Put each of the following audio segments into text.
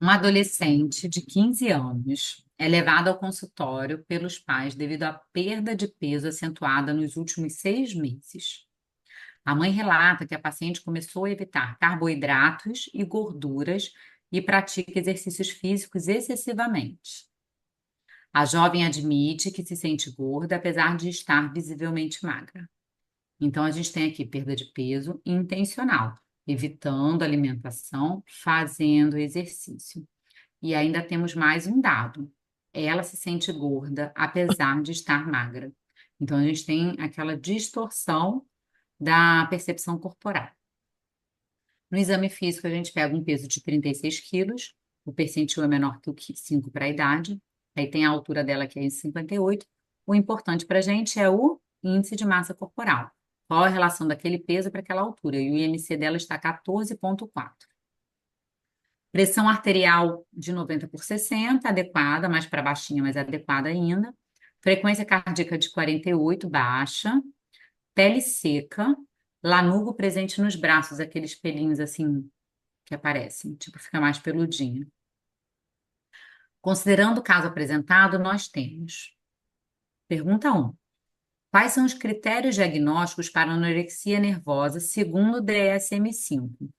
Uma adolescente de 15 anos é levada ao consultório pelos pais devido à perda de peso acentuada nos últimos 6 meses. A mãe relata que a paciente começou a evitar carboidratos e gorduras e pratica exercícios físicos excessivamente. A jovem admite que se sente gorda, apesar de estar visivelmente magra. Então, a gente tem aqui perda de peso intencional, evitando alimentação, fazendo exercício. E ainda temos mais um dado. Ela se sente gorda, apesar de estar magra. Então, a gente tem aquela distorção da percepção corporal. No exame físico, a gente pega um peso de 36 quilos, o percentil é menor que o 5 para a idade, aí tem a altura dela que é 58. O importante para a gente é o índice de massa corporal. Qual a relação daquele peso para aquela altura? E o IMC dela está 14,4. Pressão arterial de 90 por 60, adequada, mais para baixinha, mas adequada ainda. Frequência cardíaca de 48, baixa. Pele seca. Lanugo presente nos braços, aqueles pelinhos assim que aparecem, tipo, fica mais peludinho. Considerando o caso apresentado, nós temos. Pergunta 1. Quais são os critérios diagnósticos para anorexia nervosa segundo o DSM-5?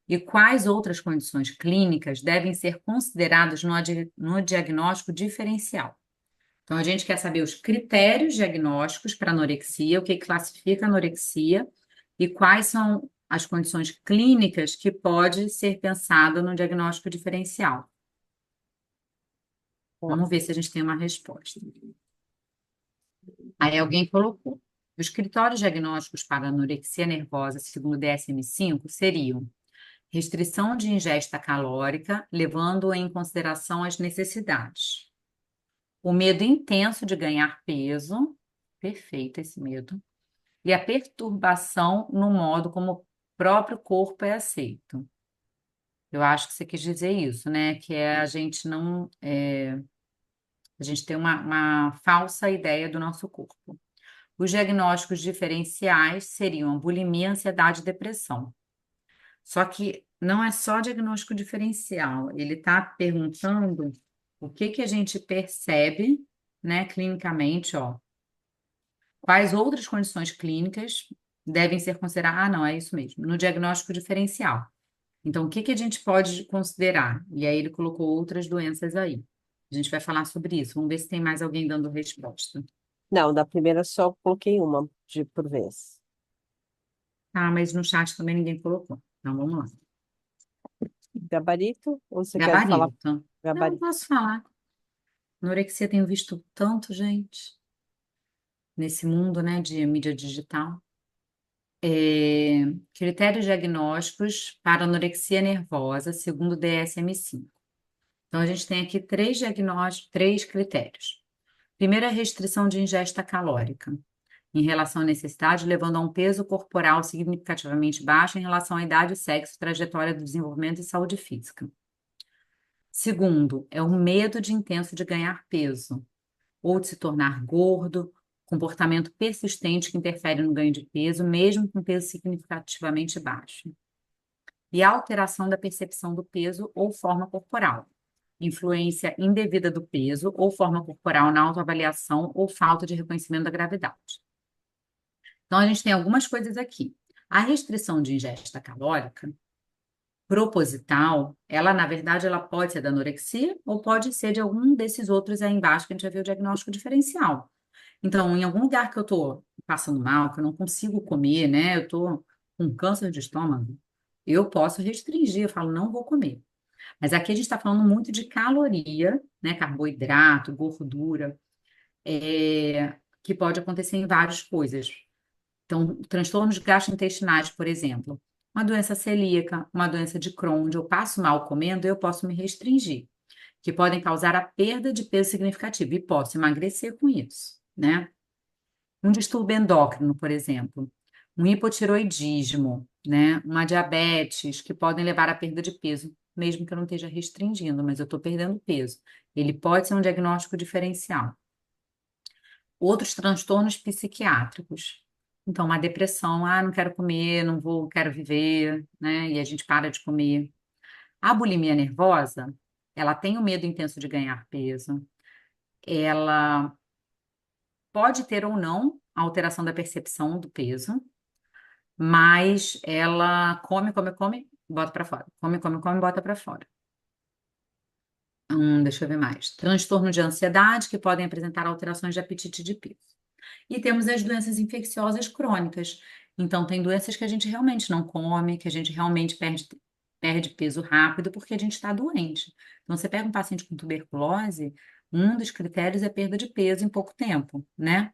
E quais outras condições clínicas devem ser consideradas no diagnóstico diferencial? Então, a gente quer saber os critérios diagnósticos para anorexia, o que classifica a anorexia e quais são as condições clínicas que pode ser pensado no diagnóstico diferencial. Vamos ver se a gente tem uma resposta. Aí alguém colocou. Os critérios diagnósticos para anorexia nervosa, segundo o DSM-5, seriam restrição de ingesta calórica, levando em consideração as necessidades. O medo intenso de ganhar peso, perfeito esse medo, e a perturbação no modo como o próprio corpo é aceito. Eu acho que você quis dizer isso, né? Que é a gente não, a gente tem uma falsa ideia do nosso corpo. Os diagnósticos diferenciais seriam bulimia, ansiedade e depressão. Só que não é só diagnóstico diferencial, ele está perguntando o que que a gente percebe, né, clinicamente, ó. Quais outras condições clínicas devem ser consideradas? Ah, não, é isso mesmo, no diagnóstico diferencial. Então, o que que a gente pode considerar? E aí ele colocou outras doenças aí. A gente vai falar sobre isso. Vamos ver se tem mais alguém dando resposta. Não, da primeira só coloquei uma de por vez. Ah, mas no chat também ninguém colocou. Então, vamos lá. Gabarito? Ou você quer falar Gabarito. Não, gabarito? posso falar. Anorexia tenho visto tanto, gente, nesse mundo, né, de mídia digital. Critérios diagnósticos para anorexia nervosa, segundo o DSM-5. Então, a gente tem aqui três diagnósticos, três critérios. Primeiro, a restrição de ingesta calórica, em relação à necessidade, levando a um peso corporal significativamente baixo em relação à idade, sexo, trajetória do desenvolvimento e saúde física. Segundo, é o medo de intenso de ganhar peso, ou de se tornar gordo, comportamento persistente que interfere no ganho de peso, mesmo com peso significativamente baixo. E a alteração da percepção do peso ou forma corporal, influência indevida do peso ou forma corporal na autoavaliação ou falta de reconhecimento da gravidade. Então, a gente tem algumas coisas aqui. A restrição de ingesta calórica proposital, ela, na verdade, ela pode ser da anorexia ou pode ser de algum desses outros aí embaixo que a gente vai ver o diagnóstico diferencial. Então, em algum lugar que eu estou passando mal, que eu não consigo comer, né? Eu estou com câncer de estômago, eu posso restringir, eu falo, não vou comer. Mas aqui a gente está falando muito de caloria, né? Carboidrato, gordura, que pode acontecer em várias coisas. Então, transtornos gastrointestinais, por exemplo, uma doença celíaca, uma doença de Crohn, onde eu passo mal comendo, eu posso me restringir, que podem causar a perda de peso significativa e posso emagrecer com isso, né? Um distúrbio endócrino, por exemplo, um hipotiroidismo, né? Uma diabetes, que podem levar à perda de peso, mesmo que eu não esteja restringindo, mas eu estou perdendo peso. Ele pode ser um diagnóstico diferencial. Outros transtornos psiquiátricos. Então, uma depressão, ah, não quero comer, não vou, quero viver, né? E a gente para de comer. A bulimia nervosa, ela tem o medo intenso de ganhar peso, ela pode ter ou não a alteração da percepção do peso, mas ela come, come, come, bota para fora. Come, come, come, bota para fora. Deixa eu ver mais. Transtorno de ansiedade, que podem apresentar alterações de apetite de peso. E temos as doenças infecciosas crônicas. Então, tem doenças que a gente realmente não come, que a gente realmente perde peso rápido porque a gente está doente. Então, você pega um paciente com tuberculose, um dos critérios é perda de peso em pouco tempo, né?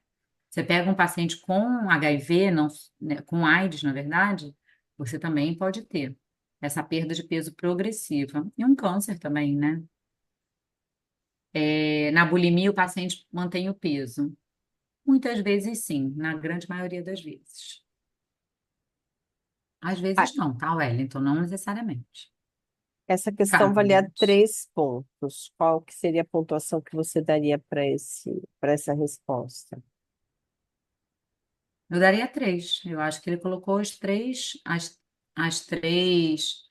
Você pega um paciente com HIV, não, né, com AIDS, na verdade, você também pode ter essa perda de peso progressiva. E um câncer também, né? Na bulimia, o paciente mantém o peso. Muitas vezes sim, na grande maioria das vezes. Às Ah, vezes não, tá, Wellington? Não necessariamente. essa questão valia Casos. 3 pontos. Qual que seria a pontuação que você daria para essa resposta? Eu daria três. Eu acho que ele colocou as três, Os os três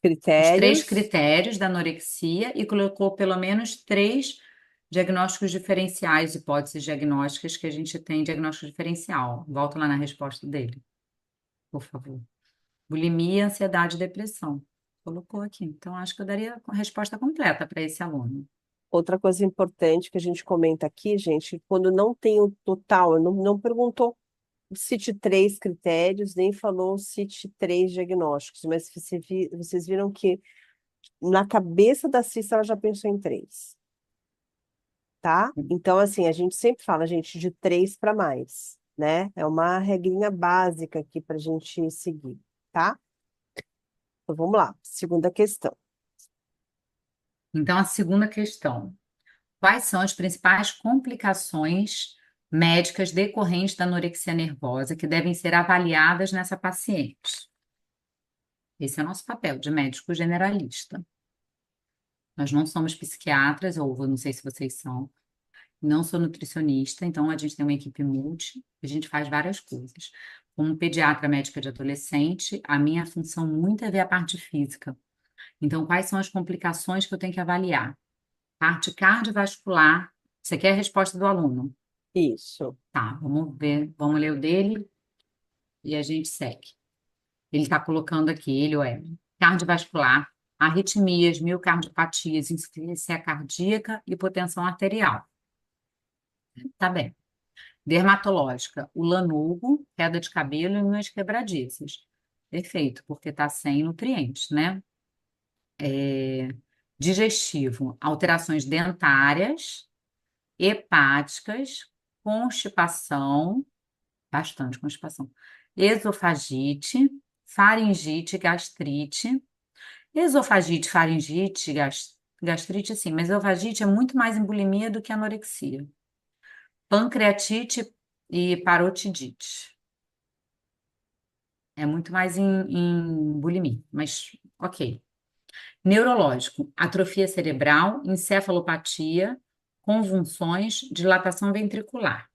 critérios? critérios da anorexia e colocou pelo menos três diagnósticos diferenciais, hipóteses diagnósticas que a gente tem diagnóstico diferencial. Volta lá na resposta dele, por favor. Bulimia, ansiedade e depressão. Colocou aqui. Então, acho que eu daria a resposta completa para esse aluno. Outra coisa importante que a gente comenta aqui, gente, quando não tem o total, não perguntou cite 3 critérios, nem falou cite 3 diagnósticos, mas vocês viram que na cabeça da Cissa ela já pensou em 3, tá? Então, assim, a gente sempre fala, gente, de 3 para mais, né? É uma regrinha básica aqui para a gente seguir, tá? Então, vamos lá. Segunda questão. Então, a segunda questão: quais são as principais complicações médicas decorrentes da anorexia nervosa que devem ser avaliadas nessa paciente? Esse é o nosso papel de médico generalista. Nós não somos psiquiatras, ou eu não sei se vocês são, não sou nutricionista, então a gente tem uma equipe multi, a gente faz várias coisas. Como pediatra médica de adolescente, a minha função muito é ver a parte física. Então, quais são as complicações que eu tenho que avaliar? Parte cardiovascular. Você quer a resposta do aluno? Isso. Tá, vamos ver, vamos ler o dele e a gente segue. Ele está colocando aqui, ele ou ela, cardiovascular, arritmias, miocardiopatias, insuficiência cardíaca, hipotensão arterial. Tá bem. Dermatológica, o lanugo, queda de cabelo e unhas quebradiças. Perfeito, porque está sem nutrientes, né? Digestivo, alterações dentárias, hepáticas, constipação, bastante constipação, esofagite, faringite, gastrite. Esofagite, faringite, gastrite, sim, mas esofagite é muito mais em bulimia do que anorexia. Pancreatite e parotidite. É muito mais em bulimia, mas ok. Neurológico, atrofia cerebral, encefalopatia, convulsões, dilatação ventricular.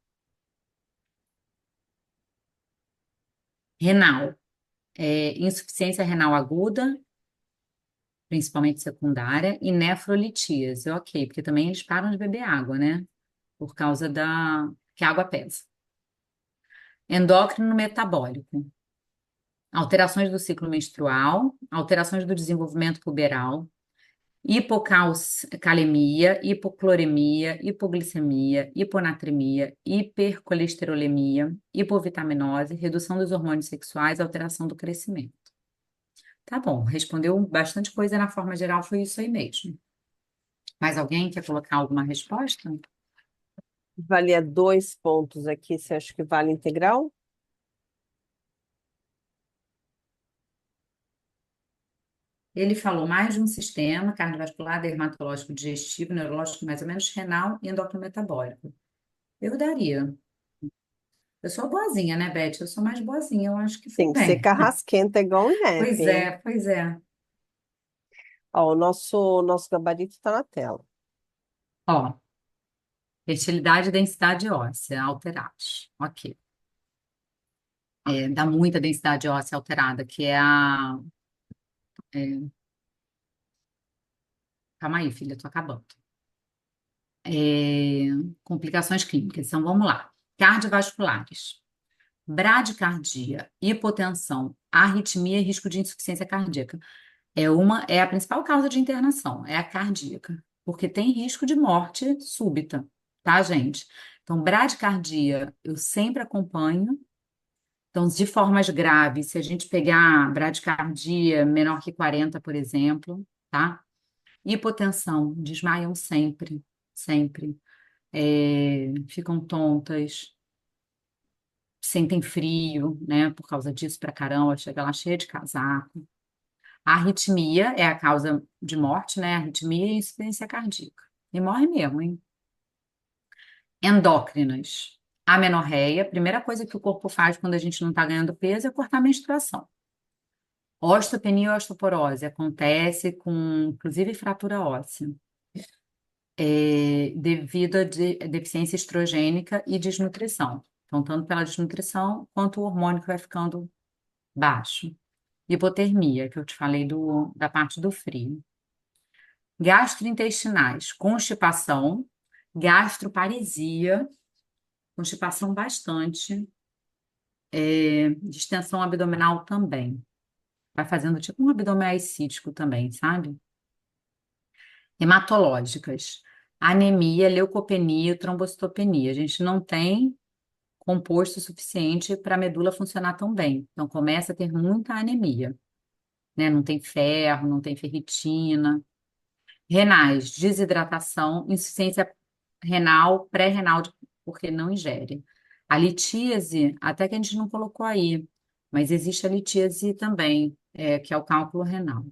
Renal, insuficiência renal aguda, principalmente secundária, e nefrolitíase, ok, porque também eles param de beber água, né? Por causa que a água pesa. Endócrino metabólico, alterações do ciclo menstrual, alterações do desenvolvimento puberal, hipocalcemia, hipocloremia, hipoglicemia, hiponatremia, hipercolesterolemia, hipovitaminose, redução dos hormônios sexuais, alteração do crescimento. Tá bom, respondeu bastante coisa na forma geral, foi isso aí mesmo. Mais alguém quer colocar alguma resposta? Valia 2 pontos aqui, você acha que vale integral? Ele falou mais de um sistema cardiovascular, dermatológico, digestivo, neurológico, mais ou menos renal e endocrinometabólico. Eu daria. Eu sou boazinha, né, Beth? Eu sou mais boazinha, eu acho que foi Tem que ser bem. carrasquenta igual o INEP, Pois hein? é, pois é. Ó, o nosso gabarito está na tela. Ó, fertilidade e densidade óssea alterados. Ok. dá muita densidade óssea alterada, que é a. é, calma aí, filha, tô acabando. É, complicações clínicas. Então, vamos lá. Cardiovasculares. Bradicardia, hipotensão, arritmia e risco de insuficiência cardíaca. É a principal causa de internação, é a cardíaca, porque tem risco de morte súbita, tá, gente? Então, bradicardia, eu sempre acompanho. Então, de formas graves, se a gente pegar bradicardia menor que 40, por exemplo, tá? Hipotensão, desmaiam sempre, sempre. Ficam tontas, sentem frio, né? Por causa disso pra caramba, chega lá cheia de casaco. A arritmia é a causa de morte, né? Arritmia e insuficiência cardíaca. E morre mesmo, hein? Endócrinas. Amenorreia, a primeira coisa que o corpo faz quando a gente não está ganhando peso é cortar a menstruação. Osteopenia e osteoporose acontece com, inclusive, fratura óssea, devido à deficiência estrogênica e desnutrição. Então, tanto pela desnutrição quanto o hormônio que vai ficando baixo. Hipotermia, que eu te falei da parte do frio. Gastrointestinais, constipação, gastroparesia, constipação bastante, distensão abdominal também. Vai fazendo tipo um abdômen ascítico também, sabe? Hematológicas, anemia, leucopenia, trombocitopenia. A gente não tem composto suficiente para a medula funcionar tão bem. Então começa a ter muita anemia, né? Não tem ferro, não tem ferritina. Renais, desidratação, insuficiência renal, pré-renal, porque não ingere. A litíase, até que a gente não colocou aí, mas existe a litíase também, que é o cálculo renal.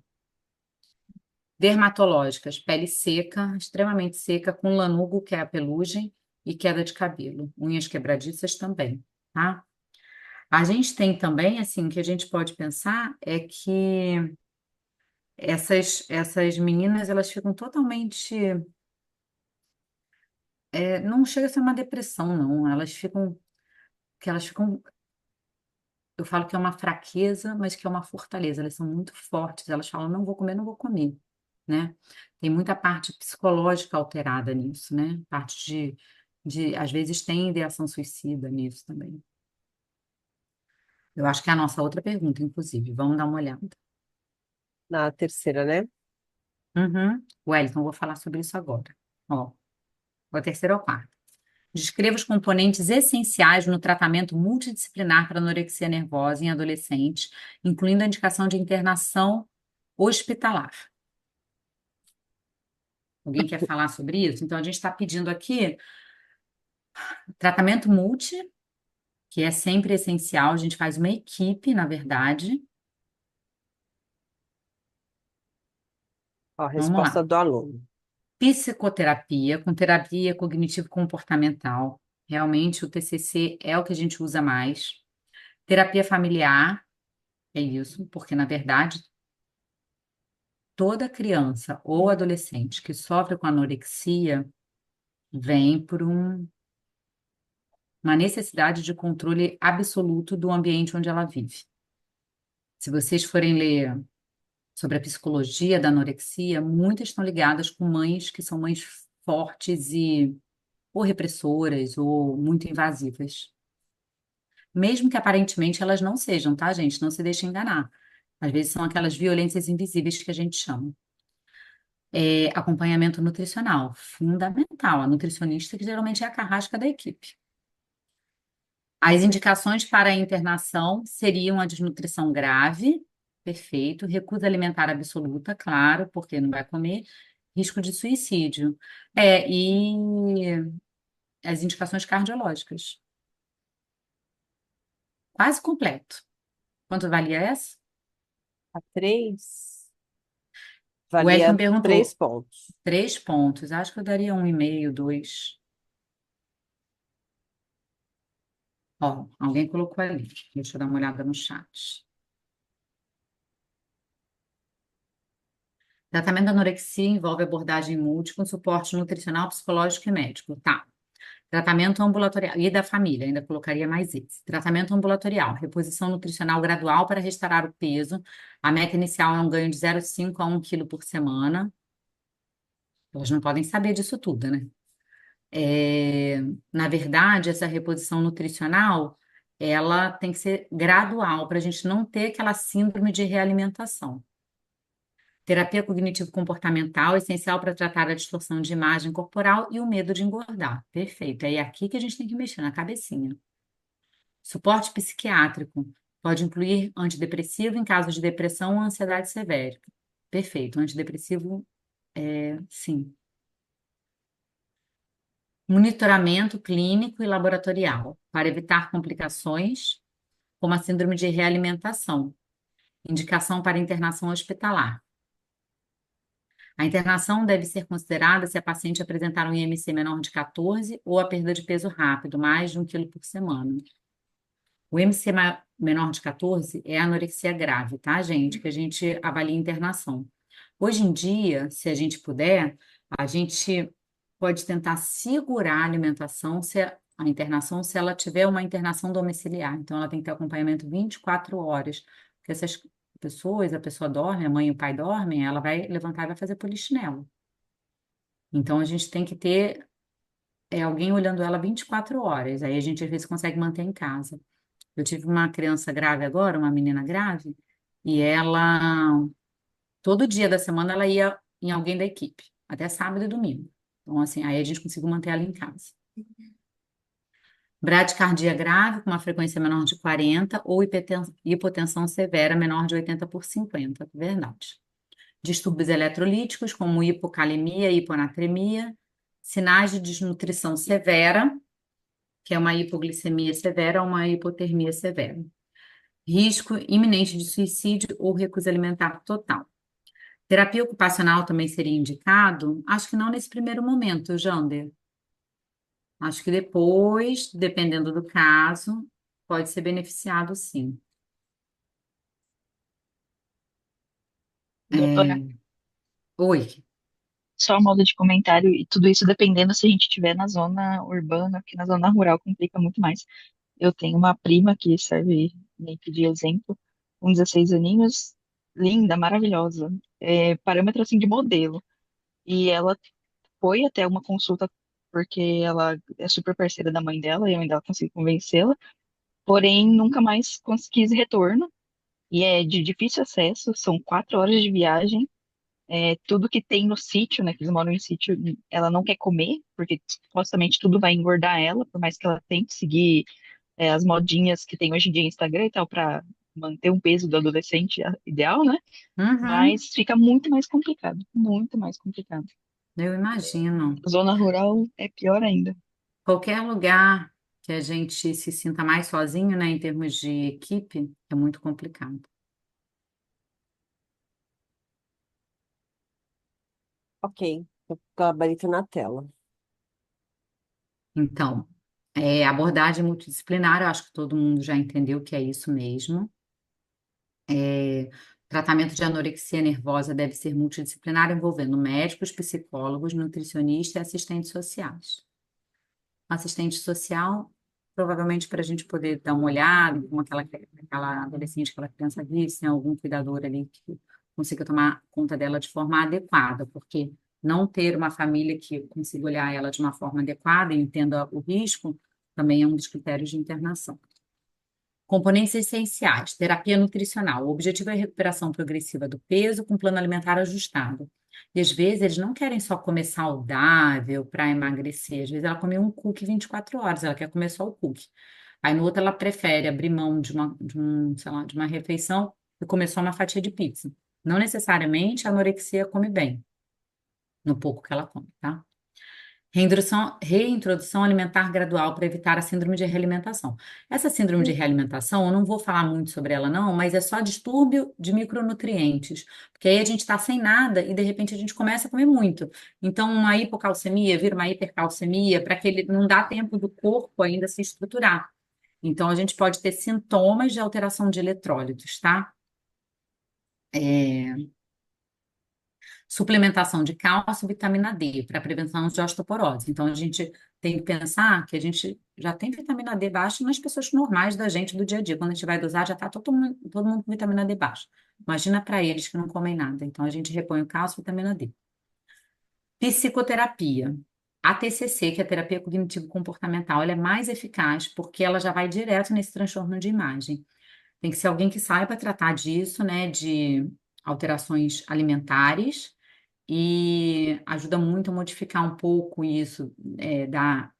Dermatológicas, pele seca, extremamente seca, com lanugo, que é a pelugem, e queda de cabelo. Unhas quebradiças também, tá? A gente tem também, assim, o que a gente pode pensar é que essas meninas, elas ficam totalmente não chega a ser uma depressão, não. Que elas ficam, eu falo que é uma fraqueza, mas que é uma fortaleza. Elas são muito fortes. Elas falam, não vou comer, não vou comer, né? Tem muita parte psicológica alterada nisso, né? Parte às vezes tem ideação suicida nisso também. Eu acho que é a nossa outra pergunta, inclusive. Vamos dar uma olhada. Na terceira, né? Uhum. Wellington, vou falar sobre isso agora. Ó, o terceiro ou quarto. Descreva os componentes essenciais no tratamento multidisciplinar para anorexia nervosa em adolescentes, incluindo a indicação de internação hospitalar. Alguém quer falar sobre isso? Então, a gente está pedindo aqui tratamento multi, que é sempre essencial, a gente faz uma equipe, na verdade. Ó, a Vamos resposta lá. do aluno. Psicoterapia, com terapia cognitivo-comportamental. Realmente, o TCC é o que a gente usa mais. Terapia familiar, é isso, porque, na verdade, toda criança ou adolescente que sofre com anorexia vem por uma necessidade de controle absoluto do ambiente onde ela vive. Se vocês forem ler sobre a psicologia da anorexia, muitas estão ligadas com mães que são mães fortes e ou repressoras ou muito invasivas. Mesmo que aparentemente elas não sejam, tá, gente? Não se deixem enganar. Às vezes são aquelas violências invisíveis que a gente chama. Acompanhamento nutricional, fundamental. A nutricionista que geralmente é a carrasca da equipe. As indicações para a internação seriam a desnutrição grave, perfeito, recusa alimentar absoluta, claro, porque não vai comer, risco de suicídio. E as indicações cardiológicas. Quase completo. Quanto valia essa? A três O Elton valia 3 perguntou, pontos. 3 pontos. Acho que eu daria 1,5, 2. Ó, alguém colocou ali. Deixa eu dar uma olhada no chat. Tratamento da anorexia envolve abordagem múltipla, suporte nutricional, psicológico e médico. Tá. Tratamento ambulatorial. E da família, ainda colocaria mais esse. Tratamento ambulatorial. Reposição nutricional gradual para restaurar o peso. A meta inicial é um ganho de 0,5 a 1 quilo por semana. Elas não podem saber disso tudo, né? É, na verdade, essa reposição nutricional, ela tem que ser gradual para a gente não ter aquela síndrome de realimentação. Terapia cognitivo-comportamental, essencial para tratar a distorção de imagem corporal e o medo de engordar. Perfeito. É aqui que a gente tem que mexer, na cabecinha. Suporte psiquiátrico. Pode incluir antidepressivo em caso de depressão ou ansiedade severa. Perfeito. Antidepressivo, sim. Monitoramento clínico e laboratorial para evitar complicações, como a síndrome de realimentação. Indicação para internação hospitalar. A internação deve ser considerada se a paciente apresentar um IMC menor de 14 ou a perda de peso rápido, mais de 1 quilo por semana. O IMC menor de 14 é a anorexia grave, tá, gente? Que a gente avalia internação. Hoje em dia, se a gente puder, a gente pode tentar segurar a alimentação, a internação, se ela tiver uma internação domiciliar. Então, ela tem que ter acompanhamento 24 horas. Porque essas pessoas, a pessoa dorme, a mãe e o pai dormem, ela vai levantar e vai fazer polichinelo. Então, a gente tem que ter alguém olhando ela 24 horas. Aí a gente, às vezes, consegue manter em casa. Eu tive uma criança grave agora, uma menina grave, e ela, todo dia da semana, ela ia em alguém da equipe, até sábado e domingo. Então, assim, aí a gente conseguiu manter ela em casa. Bradicardia grave, com uma frequência menor de 40, ou hipotensão severa menor de 80 por 50, verdade. Distúrbios eletrolíticos, como hipocalemia e hiponatremia, sinais de desnutrição severa, que é uma hipoglicemia severa ou uma hipotermia severa. Risco iminente de suicídio ou recusa alimentar total. Terapia ocupacional também seria indicado? Acho que não nesse primeiro momento, Jander. Acho que depois, dependendo do caso, pode ser beneficiado, sim. Doutora, Oi. só modo de comentário, e tudo isso dependendo se a gente estiver na zona urbana, porque na zona rural complica muito mais. Eu tenho uma prima que serve meio que de exemplo, com 16 aninhos, linda, maravilhosa, parâmetro assim de modelo. E ela foi até uma consulta porque ela é super parceira da mãe dela e a mãe dela conseguiu convencê-la, porém nunca mais quis retorno. E é de difícil acesso, são 4 horas de viagem. Tudo que tem no sítio, né, que eles moram em sítio, ela não quer comer, porque supostamente tudo vai engordar ela, por mais que ela tente seguir as modinhas que tem hoje em dia no Instagram e tal, para manter um peso do adolescente ideal, né? Uhum, Mas fica muito mais complicado, muito mais complicado. eu imagino. Zona rural é pior ainda. Qualquer lugar que a gente se sinta mais sozinho, né, em termos de equipe, é muito complicado. Ok, gabarito na tela. Então, abordagem multidisciplinar, eu acho que todo mundo já entendeu que é isso mesmo. É, tratamento de anorexia nervosa deve ser multidisciplinar, envolvendo médicos, psicólogos, nutricionistas e assistentes sociais. Assistente social, provavelmente para a gente poder dar uma olhada, como aquela adolescente, aquela criança vive, se tem algum cuidador ali que consiga tomar conta dela de forma adequada, porque não ter uma família que consiga olhar ela de uma forma adequada e entenda o risco, também é um dos critérios de internação. Componentes essenciais: terapia nutricional. O objetivo é a recuperação progressiva do peso com plano alimentar ajustado. E às vezes eles não querem só comer saudável para emagrecer. Às vezes ela come um cookie 24 horas, ela quer comer só o cookie. Aí no outro ela prefere abrir mão sei lá, de uma refeição e comer só uma fatia de pizza. Não necessariamente a anorexia come bem, no pouco que ela come, tá? Reintrodução alimentar gradual para evitar a síndrome de realimentação. Essa síndrome de realimentação, eu não vou falar muito sobre ela, não, mas é só distúrbio de micronutrientes. Porque aí a gente está sem nada e de repente a gente começa a comer muito. Então, uma hipocalcemia vira uma hipercalcemia, para que ele não dá tempo do corpo ainda se estruturar. Então, a gente pode ter sintomas de alteração de eletrólitos, tá? É, Suplementação de cálcio e vitamina D para prevenção de osteoporose. Então, a gente tem que pensar que a gente já tem vitamina D baixa nas pessoas normais da gente do dia a dia. Quando a gente vai dosar, já está todo mundo com vitamina D baixa. Imagina para eles que não comem nada. Então, a gente repõe o cálcio e vitamina D. Psicoterapia. A TCC, que é a terapia cognitivo-comportamental, ela é mais eficaz porque ela já vai direto nesse transtorno de imagem. Tem que ser alguém que saiba tratar disso, né, de alterações alimentares e ajuda muito a modificar um pouco isso, dar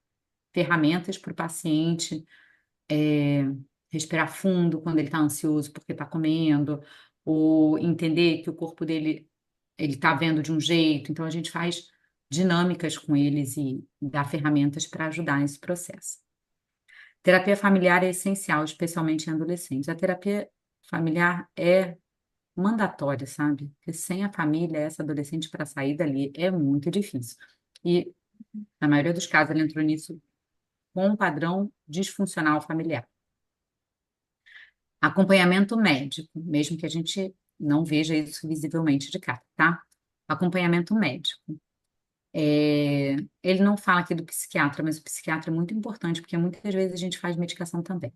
ferramentas para o paciente é, respirar fundo quando ele está ansioso porque está comendo, ou entender que o corpo dele ele está vendo de um jeito. Então a gente faz dinâmicas com eles e dá ferramentas para ajudar nesse processo. Terapia familiar é essencial, especialmente em adolescentes. A terapia familiar é mandatória, sabe? Porque sem a família, essa adolescente para sair dali é muito difícil. E, na maioria dos casos, ela entrou nisso com um padrão disfuncional familiar. Acompanhamento médico, mesmo que a gente não veja isso visivelmente de cara, tá? Acompanhamento médico. Ele não fala aqui do psiquiatra, mas o psiquiatra é muito importante, porque muitas vezes a gente faz medicação também.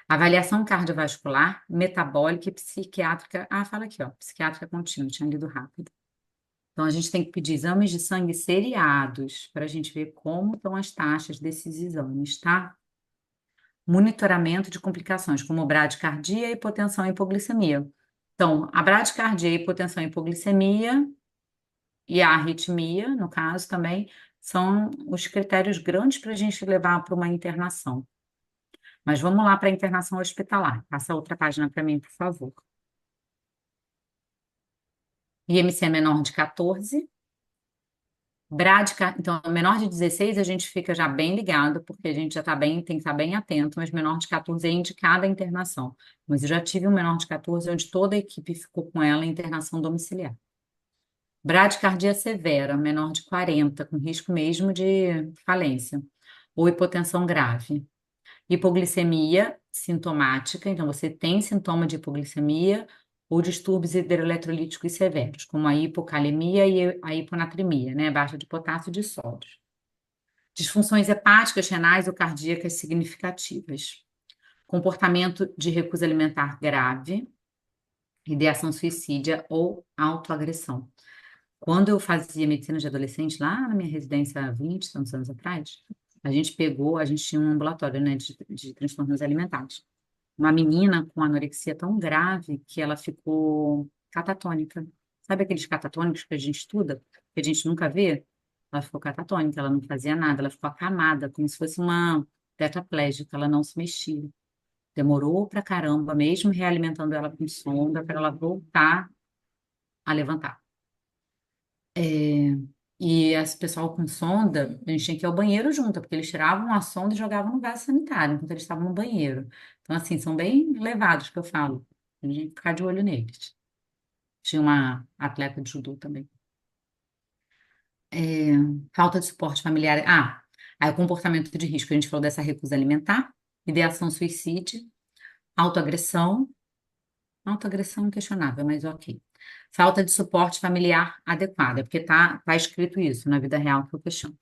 Avaliação cardiovascular, metabólica e psiquiátrica. Ah, fala aqui, ó, psiquiátrica contínua, tinha lido rápido. Então, a gente tem que pedir exames de sangue seriados para a gente ver como estão as taxas desses exames, tá? Monitoramento de complicações, como bradicardia, hipotensão e hipoglicemia. Então, a bradicardia, hipotensão e hipoglicemia e a arritmia, no caso também, são os critérios grandes para a gente levar para uma internação. Mas vamos lá para a internação hospitalar. Passa outra página para mim, por favor. IMC menor de 14. Então, menor de 16 a gente fica já bem ligado, porque a gente já está bem, tem que estar bem atento, mas menor de 14 é indicada a internação. Mas eu já tive um menor de 14 onde toda a equipe ficou com ela em internação domiciliar. Bradicardia severa, menor de 40, com risco mesmo de falência, ou hipotensão grave. Hipoglicemia sintomática, então você tem sintoma de hipoglicemia ou distúrbios hidroeletrolíticos severos, como a hipocalemia e a hiponatremia, né? Baixa de potássio e de sódio. Disfunções hepáticas, renais ou cardíacas significativas. Comportamento de recusa alimentar grave, ideação suicídia ou autoagressão. Quando eu fazia medicina de adolescente, lá na minha residência há 20 tantos anos atrás, a gente tinha um ambulatório, né, de transtornos alimentares. Uma menina com anorexia tão grave que ela ficou catatônica. Sabe aqueles catatônicos que a gente estuda, que a gente nunca vê? Ela ficou catatônica, ela não fazia nada, ela ficou acamada, como se fosse uma tetraplégica, ela não se mexia. Demorou pra caramba, mesmo realimentando ela com sonda, para ela voltar a levantar. E esse pessoal com sonda, a gente tinha que ir ao banheiro junto, porque eles tiravam a sonda e jogavam no vaso sanitário enquanto eles estavam no banheiro. Então, assim, são bem levados, que eu falo. A gente tem que ficar de olho neles. Tinha uma atleta de judô também. É, falta de suporte familiar. Ah, aí o comportamento de risco. A gente falou dessa recusa alimentar, ideação suicídio, autoagressão. Autoagressão questionável, mas ok. Falta de suporte familiar adequado, é porque tá escrito isso na vida real que eu questiono.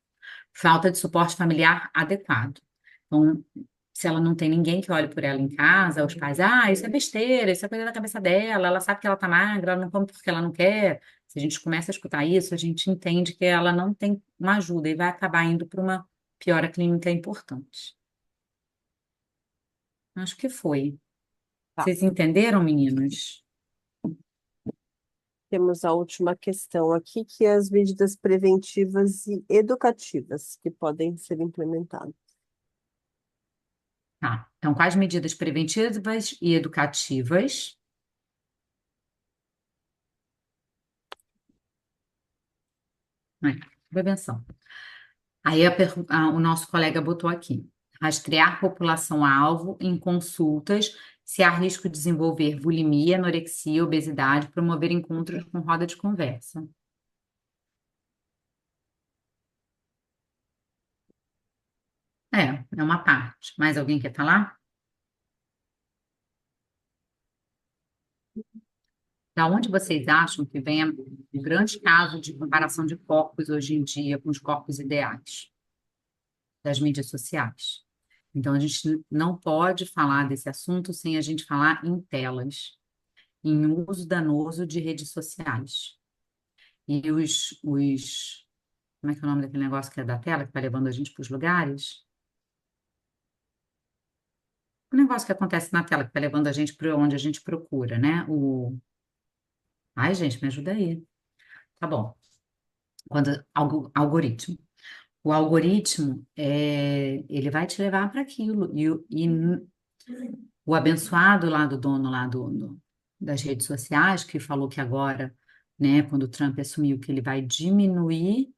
Falta de suporte familiar adequado. Então, se ela não tem ninguém que olhe por ela em casa, os pais, isso é besteira, isso é coisa da cabeça dela, ela sabe que ela tá magra, ela não come porque ela não quer. Se a gente começa a escutar isso, a gente entende que ela não tem uma ajuda e vai acabar indo para uma piora clínica importante. Acho que foi. Tá. Vocês entenderam, meninos? Temos a última questão aqui, que é as medidas preventivas e educativas que podem ser implementadas. Tá. Então, quais medidas preventivas e educativas? Prevenção. Aí o nosso colega botou aqui: rastrear população-alvo em consultas se há risco de desenvolver bulimia, anorexia, obesidade, promover encontros com roda de conversa. É uma parte. Mais alguém quer falar? Da onde vocês acham que vem o grande caso de comparação de corpos hoje em dia com os corpos ideais das mídias sociais? Então, a gente não pode falar desse assunto sem a gente falar em telas, em uso danoso de redes sociais. E como é que é o nome daquele negócio que é da tela, que vai levando a gente para os lugares? O negócio que acontece na tela, que vai levando a gente para onde a gente procura, né? Ai, gente, me ajuda aí. Tá bom. Algoritmo. O algoritmo, ele vai te levar para aquilo. O abençoado lá do dono das redes sociais, que falou que agora, né, quando o Trump assumiu, que ele vai diminuir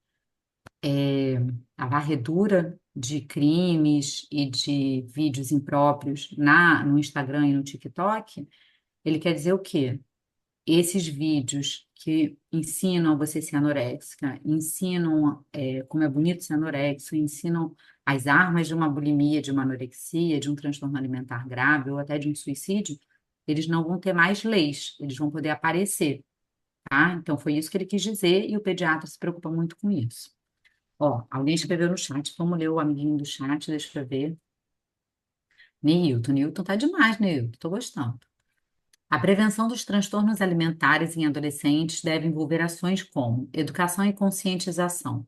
a varredura de crimes e de vídeos impróprios no Instagram e no TikTok, ele quer dizer o quê? Esses vídeos que ensinam a você ser anoréxica, ensinam como é bonito ser anoréxico, ensinam as armas de uma bulimia, de uma anorexia, de um transtorno alimentar grave ou até de um suicídio, eles não vão ter mais leis, eles vão poder aparecer, tá? Então foi isso que ele quis dizer e o pediatra se preocupa muito com isso. Ó, alguém escreveu no chat, vamos ler o amiguinho do chat, deixa eu ver. Neilton tá demais, Neilton, tô gostando. A prevenção dos transtornos alimentares em adolescentes deve envolver ações como educação e conscientização,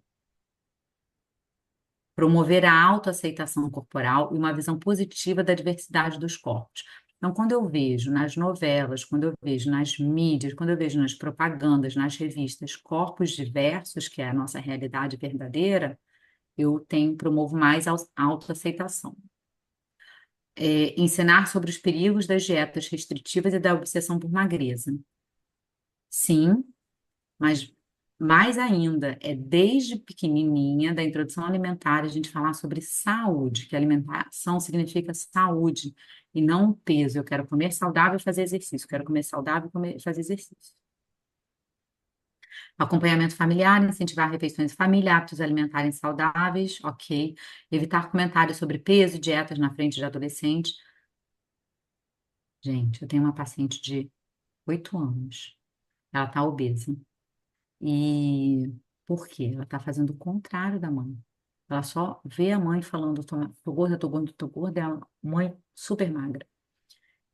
promover a autoaceitação corporal e uma visão positiva da diversidade dos corpos. Então, quando eu vejo nas novelas, quando eu vejo nas mídias, quando eu vejo nas propagandas, nas revistas, corpos diversos, que é a nossa realidade verdadeira, promovo mais a autoaceitação. Ensinar sobre os perigos das dietas restritivas e da obsessão por magreza. Sim, mas mais ainda, é desde pequenininha, da introdução alimentar, a gente falar sobre saúde, que alimentação significa saúde e não peso. Eu quero comer saudável e fazer exercício, quero comer saudável e fazer exercício. Acompanhamento familiar, incentivar refeições familiares, hábitos alimentares saudáveis, ok. Evitar comentários sobre peso e dietas na frente de adolescentes. Gente, eu tenho uma paciente de 8 anos, ela está obesa. E por quê? Ela está fazendo o contrário da mãe. Ela só vê a mãe falando, tô gorda, tô gorda, tô gorda, é a mãe super magra.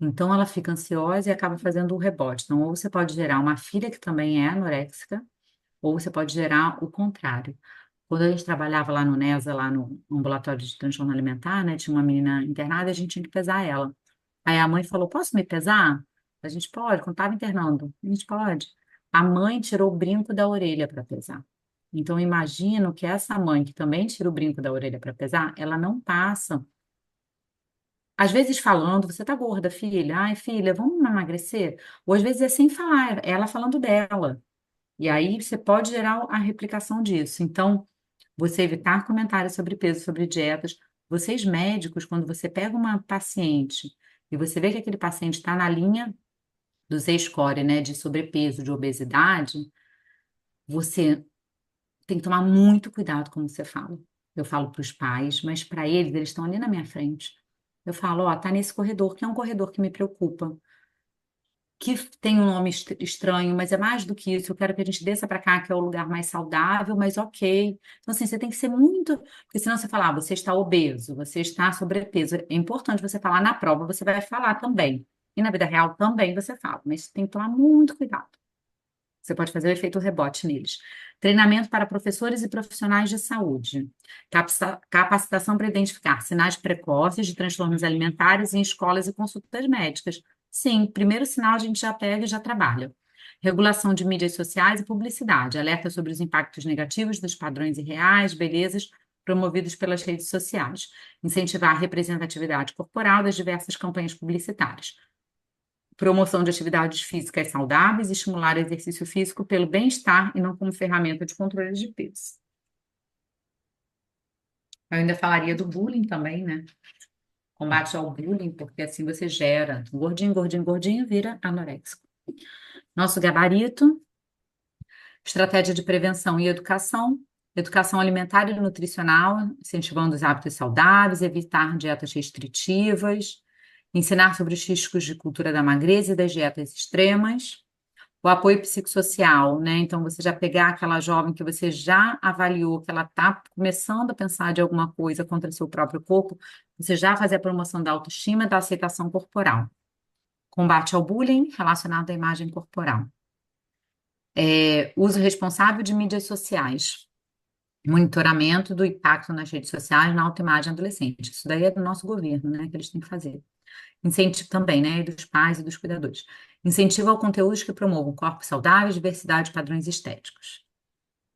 Então ela fica ansiosa e acaba fazendo o rebote. Então, ou você pode gerar uma filha que também é anoréxica, ou você pode gerar o contrário. Quando a gente trabalhava lá no NESA, lá no ambulatório de transtorno alimentar, né, tinha uma menina internada e a gente tinha que pesar ela. Aí a mãe falou: Posso me pesar? A gente pode, quando estava internando, a gente pode. A mãe tirou o brinco da orelha para pesar. Então, eu imagino que essa mãe que também tira o brinco da orelha para pesar, ela não passa. Às vezes falando, você tá gorda, filha. Ai, filha, vamos emagrecer? Ou às vezes é sem falar, é ela falando dela. E aí você pode gerar a replicação disso. Então, você evitar comentários sobre peso, sobre dietas. Vocês médicos, quando você pega uma paciente e você vê que aquele paciente está na linha do Z-score, né, de sobrepeso, de obesidade, você tem que tomar muito cuidado como você fala. Eu falo para os pais, mas para eles estão ali na minha frente. Eu falo, ó, tá nesse corredor, que é um corredor que me preocupa, que tem um nome estranho, mas é mais do que isso. Eu quero que a gente desça para cá, que é o lugar mais saudável, mas ok. Então, assim, você tem que ser muito. Porque senão você fala, você está obeso, você está sobrepeso. É importante você falar na prova, você vai falar também. E na vida real também você fala, mas tem que tomar muito cuidado. Você pode fazer o efeito rebote neles. Treinamento para professores e profissionais de saúde. Capacitação para identificar sinais precoces de transtornos alimentares em escolas e consultas médicas. Sim, primeiro sinal a gente já pega e já trabalha. Regulação de mídias sociais e publicidade. Alerta sobre os impactos negativos dos padrões irreais, belezas promovidos pelas redes sociais. Incentivar a representatividade corporal das diversas campanhas publicitárias. Promoção de atividades físicas saudáveis e estimular o exercício físico pelo bem-estar e não como ferramenta de controle de peso. Eu ainda falaria do bullying também, né? Combate ao bullying, porque assim você gera gordinho, gordinho, gordinho, vira anoréxico. Nosso gabarito, estratégia de prevenção e educação, educação alimentar e nutricional, incentivando os hábitos saudáveis, evitar dietas restritivas, ensinar sobre os riscos de cultura da magreza e das dietas extremas, O apoio psicossocial, né? Então, você já pegar aquela jovem que você já avaliou que ela está começando a pensar de alguma coisa contra seu próprio corpo, você já fazer a promoção da autoestima e da aceitação corporal. Combate ao bullying relacionado à imagem corporal. Uso responsável de mídias sociais. Monitoramento do impacto nas redes sociais na autoimagem adolescente. Isso daí é do nosso governo, né? Que eles têm que fazer. Incentivo também, né? E dos pais e dos cuidadores. Incentivo a conteúdos que promovam corpos saudáveis, diversidade e padrões estéticos.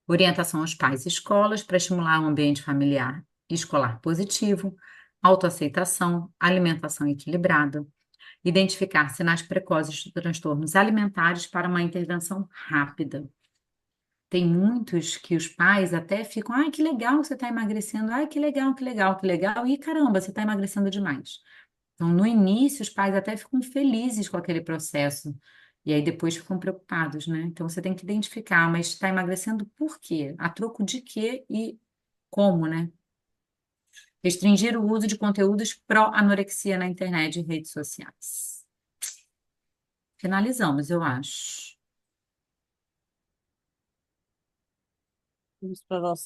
Orientação aos pais e escolas para estimular um ambiente familiar e escolar positivo. Autoaceitação, alimentação equilibrada. Identificar sinais precoces de transtornos alimentares para uma intervenção rápida. Tem muitos que os pais até ficam, ai, que legal você está emagrecendo, ai, que legal, que legal, que legal, e caramba, você está emagrecendo demais. Então, no início, os pais até ficam felizes com aquele processo, e aí depois ficam preocupados, né? Então, você tem que identificar, mas está emagrecendo por quê? A troco de quê e como, né? Restringir o uso de conteúdos pró-anorexia na internet e redes sociais. Finalizamos, eu acho. Vamos para a nossa